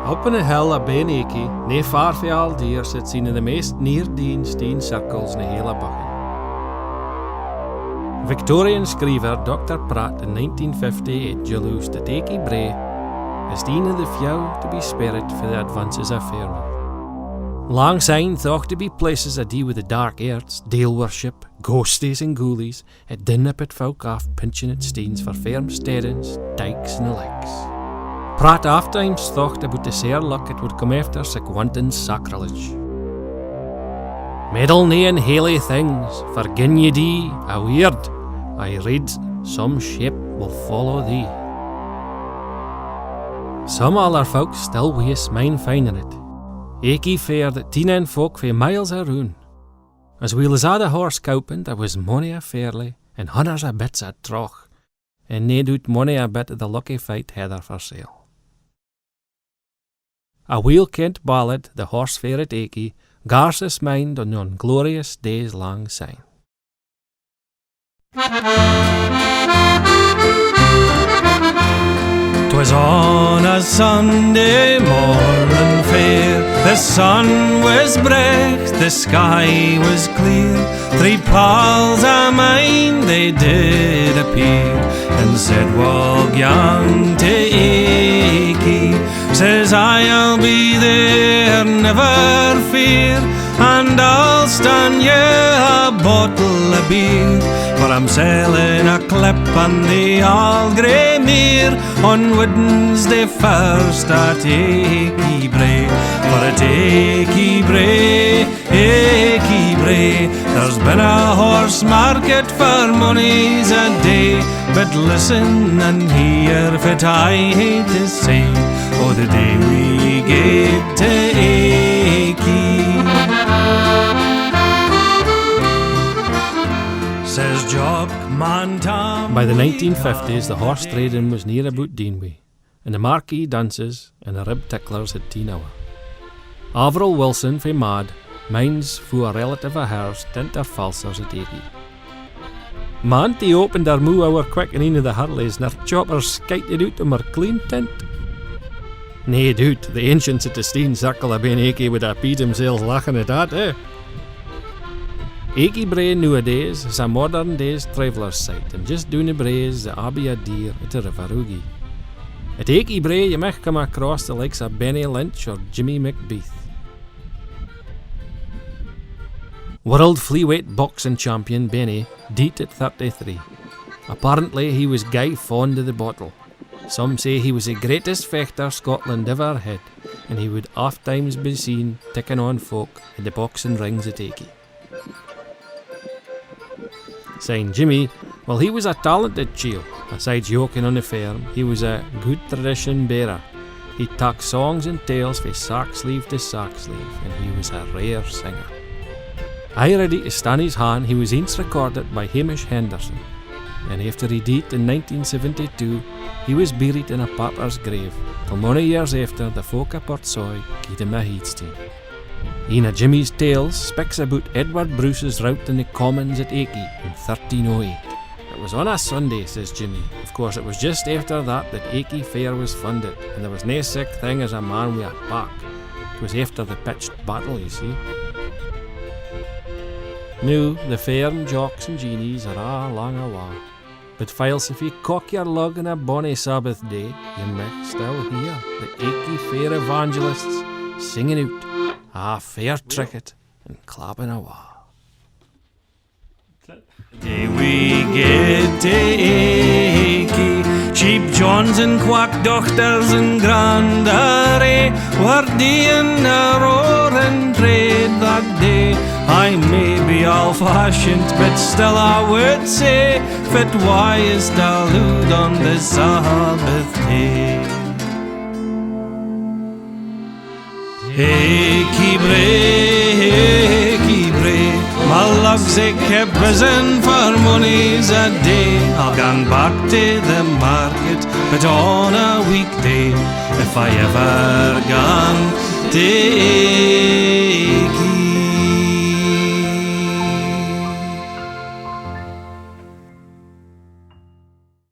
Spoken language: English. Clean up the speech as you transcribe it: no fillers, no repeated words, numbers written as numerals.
Up on a hill a ben Aikey, nae far fae Aldeer, sits een of the meest neerdien steen circles in the hele Buchan. Victorian schrijver Dr. Pratt in 1958 jaloused that Aikey Brae is een of the few to be spared for the advances of firma. Lang syne thought to be places a deal with the dark arts, deal worship, ghosties and ghoulies, at dinner pit folk off pinching at steens for firm steadings, dykes and the likes. Pratt ofttimes thought about the sair luck it would come after sic wanton sacrilege. Meddle nae in haly things, for gin ye dee, a weird, I read, some shape will follow thee. Some other folks still waste mine finding it. Aikey fair that 10 folk fae miles around. As well as a the horse cowpen, there was money a fairly, and hundreds of bits a troch, and nae doot money a bit of the lucky fight heather for sale. A weel-kent ballad, the horse fair at Aikey, gars his mind on yon glorious days lang syne. 'Twas on a Sunday morning fair, the sun was bright, the sky was clear. 3 pals of mine they did appear, and said, "Walk young to Aikey." Says I'll be there, never fear, and I'll stand you a bottle of beer. For I'm selling a clip on the All Grey Mere on Wednesday first at Aikey Brae. For at Aikey Brae, Aikey Brae, there's been a horse market for monies a day. But listen and hear fit I hate to say, oh, the day we get to Aikey. Says Jock Man Tom. By the 1950s, the horse trading was near about Deanway, and the marquee dances and the rib ticklers had 10 hour. Averil Wilson fae Mad, mine's fu a relative of hers, dint her falsers at Aikey. Manty opened her moo hour quick and into the hurleys, and her choppers skited out of her clean tint. Nae doot, the ancients at the steen circle of Ben Aikey would have peed themselves laughing at that, eh? Aikey Brae nowadays is a modern day's traveller's site, and just down the Brae is the Abbey of Deer at the River Oogie. At Aikey Brae you might come across the likes of Benny Lynch or Jimmy McBeath. World Fleaweight boxing champion Benny died at 33. Apparently he was guy fond of the bottle. Some say he was the greatest fechter Scotland ever had, and he would oft times be seen ticking on folk in the boxing rings at Aikey. Saying Jimmy, well, he was a talented chiel. Besides yoking on the farm, he was a good tradition bearer. He talked songs and tales from sack sleeve to sack sleeve, and he was a rare singer. I ready to stand his hand, he was once recorded by Hamish Henderson, and after he died in 1972, he was buried in a pauper's grave, till many years after the folk of Portsoy gave him a headstone. Een of Jimmy's tales speaks about Edward Bruce's rout in the Commons at Aikey in 1308. It was on a Sunday, says Jimmy. Of course, it was just after that Aikey Fair was funded, and there was no sick thing as a man with a pack. It was after the pitched battle, you see. Now, the fair and jocks and genies are all long awa, but files if you cock your lug on a bonny Sabbath day, you may still hear the Aikey Fair evangelists singing out, "Ah, fair tricket," and clapping awa. Day we get to Aikey, Cheap Johns and quack doctors and grand array were doing a roaring trade that day. I may be old-fashioned, but still I would say fit wise to allude on the Sabbath day. Aikey Brae, my lugs they kept risen for monies a day. I'll gone back to the market, but on a weekday, if I ever gone to Aikey.